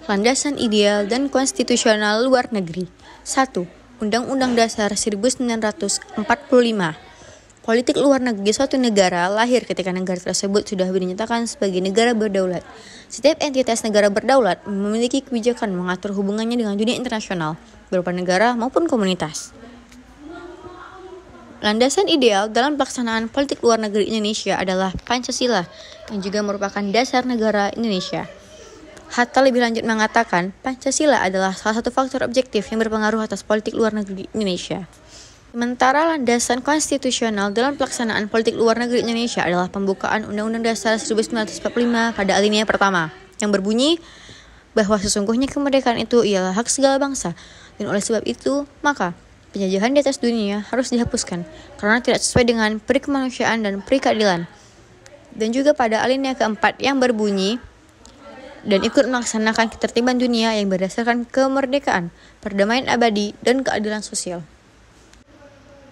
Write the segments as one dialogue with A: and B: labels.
A: Landasan ideal dan konstitusional luar negeri. 1. Undang-Undang Dasar 1945. Politik luar negeri suatu negara lahir ketika negara tersebut sudah dinyatakan sebagai negara berdaulat. Setiap entitas negara berdaulat memiliki kebijakan mengatur hubungannya dengan dunia internasional, berupa negara maupun komunitas. Landasan ideal dalam pelaksanaan politik luar negeri Indonesia adalah Pancasila, yang juga merupakan dasar negara Indonesia. Hatta lebih lanjut mengatakan, Pancasila adalah salah satu faktor objektif yang berpengaruh atas politik luar negeri Indonesia. Sementara landasan konstitusional dalam pelaksanaan politik luar negeri Indonesia adalah pembukaan Undang-Undang Dasar 1945 pada alinea pertama, yang berbunyi bahwa sesungguhnya kemerdekaan itu ialah hak segala bangsa, dan oleh sebab itu, maka penjajahan di atas dunia harus dihapuskan, karena tidak sesuai dengan peri kemanusiaan dan peri keadilan. Dan juga pada alinea keempat yang berbunyi, dan ikut melaksanakan ketertiban dunia yang berdasarkan kemerdekaan, perdamaian abadi, dan keadilan sosial.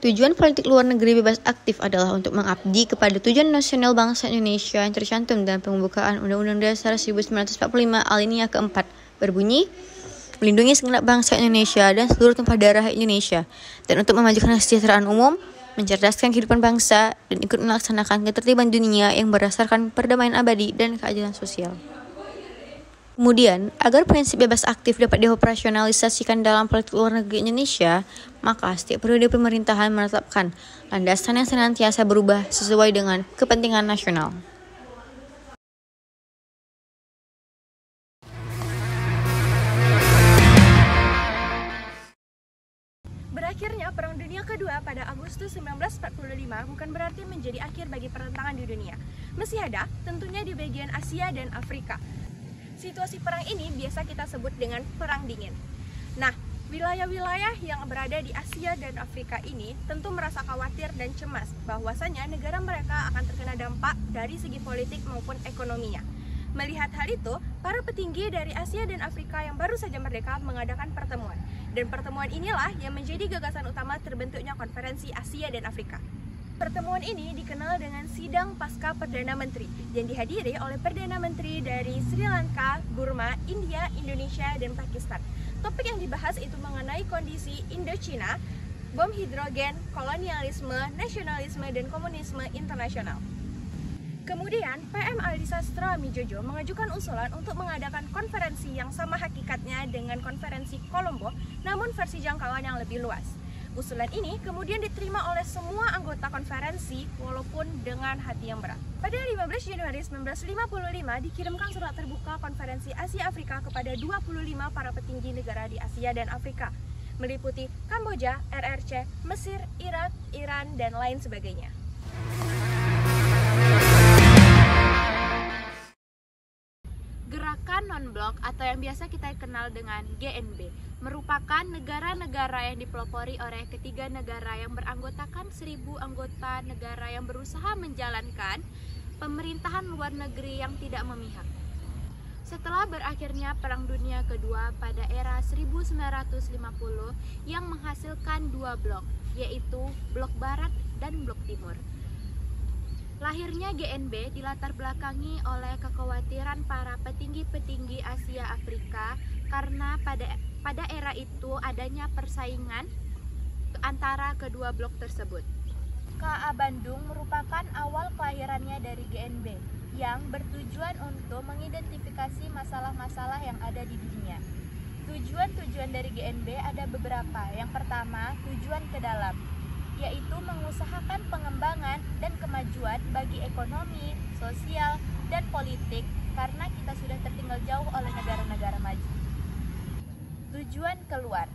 A: Tujuan politik luar negeri bebas aktif adalah untuk mengabdi kepada tujuan nasional bangsa Indonesia yang tercantum dalam pembukaan Undang-Undang Dasar 1945 alinea keempat, berbunyi, melindungi segenap bangsa Indonesia dan seluruh tumpah darah Indonesia, dan untuk memajukan kesejahteraan umum, mencerdaskan kehidupan bangsa, dan ikut melaksanakan ketertiban dunia yang berdasarkan perdamaian abadi dan keadilan sosial. Kemudian, agar prinsip bebas aktif dapat dioperasionalisasikan dalam politik luar negeri Indonesia, maka setiap periode pemerintahan menetapkan landasan yang senantiasa berubah sesuai dengan kepentingan nasional.
B: Berakhirnya Perang Dunia Kedua pada Agustus 1945 bukan berarti menjadi akhir bagi pertentangan di dunia. Masih ada, tentunya di bagian Asia dan Afrika. Situasi perang ini biasa kita sebut dengan Perang Dingin. Nah, wilayah-wilayah yang berada di Asia dan Afrika ini tentu merasa khawatir dan cemas bahwasanya negara mereka akan terkena dampak dari segi politik maupun ekonominya. Melihat hal itu, para petinggi dari Asia dan Afrika yang baru saja merdeka mengadakan pertemuan. Dan pertemuan inilah yang menjadi gagasan utama terbentuknya Konferensi Asia dan Afrika. Pertemuan ini dikenal dengan Sidang Pasca Perdana Menteri yang dihadiri oleh Perdana Menteri dari Sri Lanka, Burma, India, Indonesia, dan Pakistan. Topik yang dibahas itu mengenai kondisi Indochina, bom hidrogen, kolonialisme, nasionalisme, dan komunisme internasional. Kemudian, PM Aldi Sastro Amijojo mengajukan usulan untuk mengadakan konferensi yang sama hakikatnya dengan konferensi Kolombo, namun versi jangkauan yang lebih luas. Usulan ini kemudian diterima oleh semua anggota konferensi walaupun dengan hati yang berat. Pada 15 Januari 1955 dikirimkan surat terbuka Konferensi Asia Afrika kepada 25 para petinggi negara di Asia dan Afrika, meliputi Kamboja, RRC, Mesir, Irak, Iran, dan lain sebagainya. Gerakan non-blok atau yang biasa kita kenal dengan GNB merupakan negara-negara yang dipelopori oleh ketiga negara yang beranggotakan 1.000 anggota negara yang berusaha menjalankan pemerintahan luar negeri yang tidak memihak. Setelah berakhirnya Perang Dunia Kedua pada era 1950 yang menghasilkan dua blok, yaitu Blok Barat dan Blok Timur. Lahirnya GNB dilatar belakangi oleh kekhawatiran para petinggi-petinggi Asia Afrika karena pada era itu adanya persaingan antara kedua blok tersebut. KA Bandung merupakan awal kelahirannya dari GNB yang bertujuan untuk mengidentifikasi masalah-masalah yang ada di dunia. Tujuan-tujuan dari GNB ada beberapa. Yang pertama, tujuan ke dalam, yaitu mengusahakan pengembangan dan kemajuan bagi ekonomi, sosial, dan politik karena kita sudah tertinggal jauh oleh negara-negara maju. Tujuan keluar,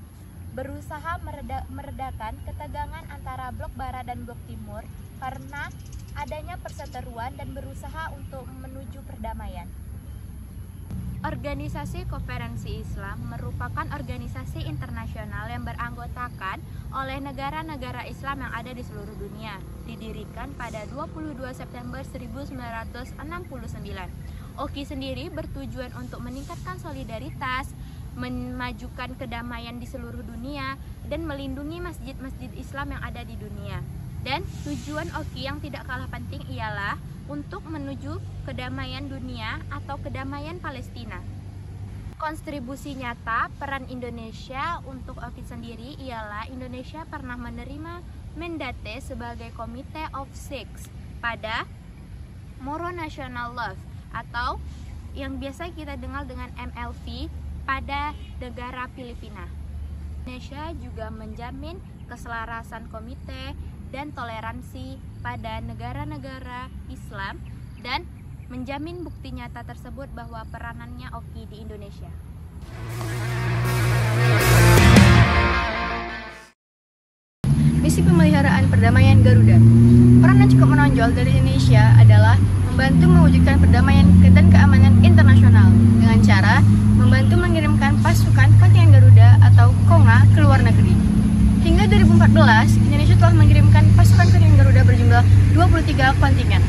B: berusaha meredakan ketegangan antara Blok Barat dan Blok Timur karena adanya perseteruan dan berusaha untuk menuju perdamaian. Organisasi Konferensi Islam merupakan organisasi internasional yang beranggotakan oleh negara-negara Islam yang ada di seluruh dunia. Didirikan pada 22 September 1969. OKI sendiri bertujuan untuk meningkatkan solidaritas, memajukan kedamaian di seluruh dunia, dan melindungi masjid-masjid Islam yang ada di dunia. Dan tujuan OKI yang tidak kalah penting ialah untuk menuju kedamaian dunia atau kedamaian Palestina.
C: Kontribusi nyata peran Indonesia untuk OKI sendiri ialah Indonesia pernah menerima mandate sebagai Committee of Six pada Moro National Love atau yang biasa kita dengar dengan MLV pada negara Filipina. Indonesia juga menjamin keselarasan komite dan toleransi pada negara-negara Islam dan menjamin bukti nyata tersebut bahwa peranannya OKI di Indonesia.
A: Misi pemeliharaan perdamaian Garuda. Peran yang cukup menonjol dari Indonesia adalah membantu mewujudkan perdamaian dan keamanan internasional dengan cara membantu mengirimkan pasukan kontingen Garuda atau KONGA ke luar negeri. Hingga 2014, Indonesia telah mengirimkan pasukan kontingen Garuda berjumlah 23 kontingen.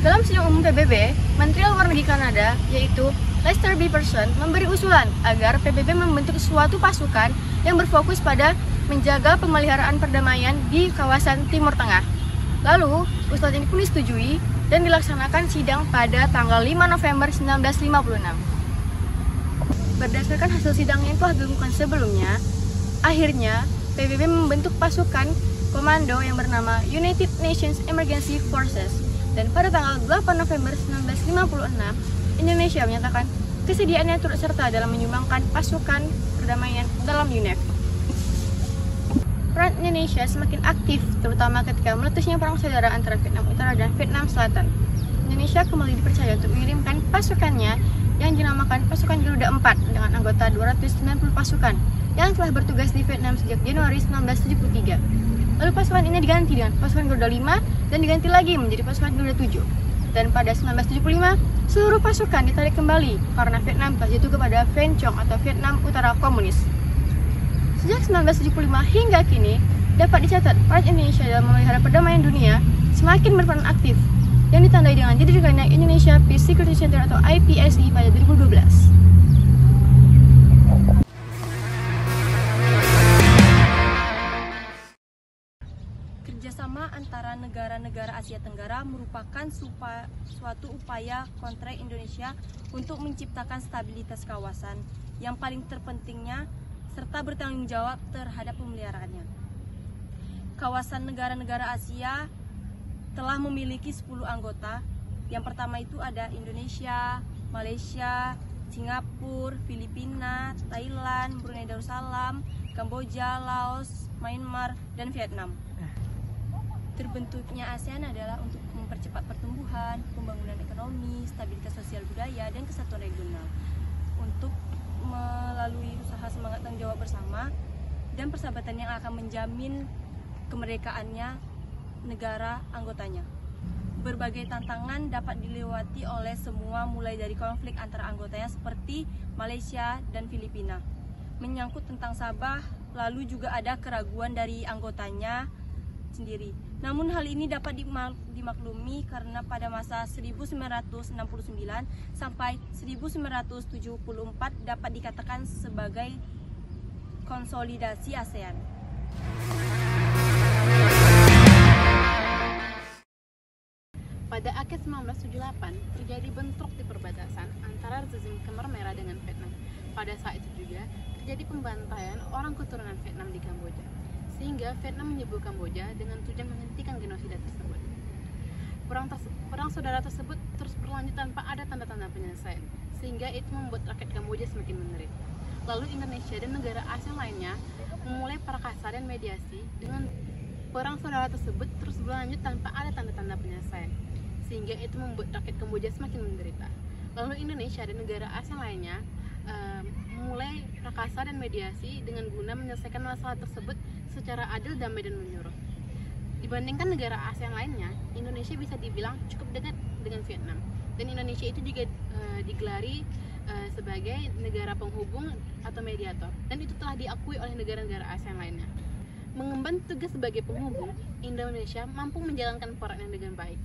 A: Dalam sidang umum PBB, Menteri Luar Negeri Kanada, yaitu Lester B. Pearson, memberi usulan agar PBB membentuk suatu pasukan yang berfokus pada menjaga pemeliharaan perdamaian di kawasan Timur Tengah. Lalu, usulan ini pun disetujui dan dilaksanakan sidang pada tanggal 5 November 1956. Berdasarkan hasil sidang yang telah dilakukan sebelumnya, akhirnya PBB membentuk pasukan komando yang bernama United Nations Emergency Forces. Dan pada tanggal 8 November 1956, Indonesia menyatakan kesediaannya turut serta dalam menyumbangkan pasukan perdamaian dalam UNEF. Peran Indonesia semakin aktif, terutama ketika meletusnya perang saudara antara Vietnam Utara dan Vietnam Selatan. Indonesia kembali dipercaya untuk mengirimkan pasukannya yang dinamakan Pasukan Garuda 4 dengan anggota 290 pasukan yang telah bertugas di Vietnam sejak Januari 1973. Lalu pasukan ini diganti dengan pasukan Garuda 5 dan diganti lagi menjadi pasukan Garuda 7. Dan pada 1975, seluruh pasukan ditarik kembali karena Vietnam telah jatuh kepada Viet Cong atau Vietnam Utara Komunis. Sejak 1975 hingga kini, dapat dicatat peran Indonesia dalam memelihara perdamaian dunia semakin berperan aktif, yang ditandai dengan didirikannya Indonesia Peace Security Center atau IPSC pada 2012.
B: Kerjasama antara negara-negara Asia Tenggara merupakan suatu upaya kontrak Indonesia untuk menciptakan stabilitas kawasan yang paling terpentingnya serta bertanggung jawab terhadap pemeliharaannya. Kawasan negara-negara Asia telah memiliki 10 anggota. Yang pertama itu ada Indonesia, Malaysia, Singapura, Filipina, Thailand, Brunei Darussalam, Kamboja, Laos, Myanmar, dan Vietnam. Terbentuknya ASEAN adalah untuk mempercepat pertumbuhan, pembangunan ekonomi, stabilitas sosial budaya, dan kesatuan regional. Untuk melalui usaha semangat tanggung jawab bersama dan persahabatan yang akan menjamin kemerdekaannya negara anggotanya. Berbagai tantangan dapat dilewati oleh semua, mulai dari konflik antara anggotanya seperti Malaysia dan Filipina, menyangkut tentang Sabah, lalu juga ada keraguan dari anggotanya sendiri. Namun hal ini dapat dimaklumi karena pada masa 1969 sampai 1974 dapat dikatakan sebagai konsolidasi ASEAN.
D: Pada akhir 1978 terjadi bentrok di perbatasan antara rezim Khmer Merah dengan Vietnam. Pada saat itu juga terjadi pembantaian orang keturunan Vietnam di Kamboja, sehingga Vietnam menyebut Kamboja dengan tujuan menghentikan genosida tersebut. Perang saudara tersebut terus berlanjut tanpa ada tanda-tanda penyelesaian, sehingga itu membuat rakyat Kamboja semakin menderita. Lalu Indonesia dan negara ASEAN lainnya memulai prakasa dan mediasi dengan perang saudara tersebut terus berlanjut tanpa ada tanda-tanda penyelesaian, sehingga itu membuat rakyat Kamboja semakin menderita. Lalu Indonesia dan negara ASEAN lainnya memulai prakasa dan mediasi dengan guna menyelesaikan masalah tersebut secara adil, damai, dan menyeluruh. Dibandingkan negara ASEAN lainnya, Indonesia bisa dibilang cukup dekat dengan Vietnam, dan Indonesia itu juga digelari sebagai negara penghubung atau mediator, dan itu telah diakui oleh negara-negara ASEAN lainnya. Mengemban tugas sebagai penghubung, Indonesia mampu menjalankan perannya dengan baik.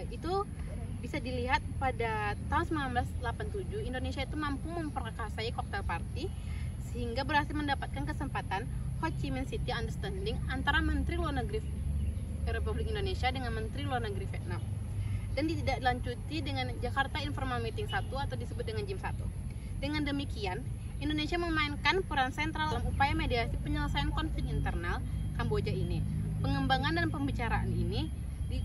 D: Itu bisa dilihat pada tahun 1987, Indonesia itu mampu memperkasai Cocktail Party sehingga berhasil mendapatkan kesempatan Ho Chi Minh City Understanding antara Menteri Luar Negeri Republik Indonesia dengan Menteri Luar Negeri Vietnam, dan ditindaklanjuti dengan Jakarta Informal Meeting 1 atau disebut dengan JIM 1. Dengan demikian, Indonesia memainkan peran sentral dalam upaya mediasi penyelesaian konflik internal Kamboja ini. Pengembangan dan pembicaraan ini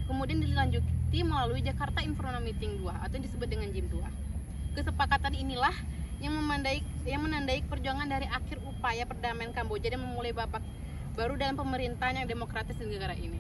D: kemudian dilanjuti melalui Jakarta Informal Meeting 2 atau yang disebut dengan JIM 2. Kesepakatan inilah yang menandai perjuangan dari akhir upaya perdamaian Kamboja dan memulai babak baru dalam pemerintahan yang demokratis di negara ini.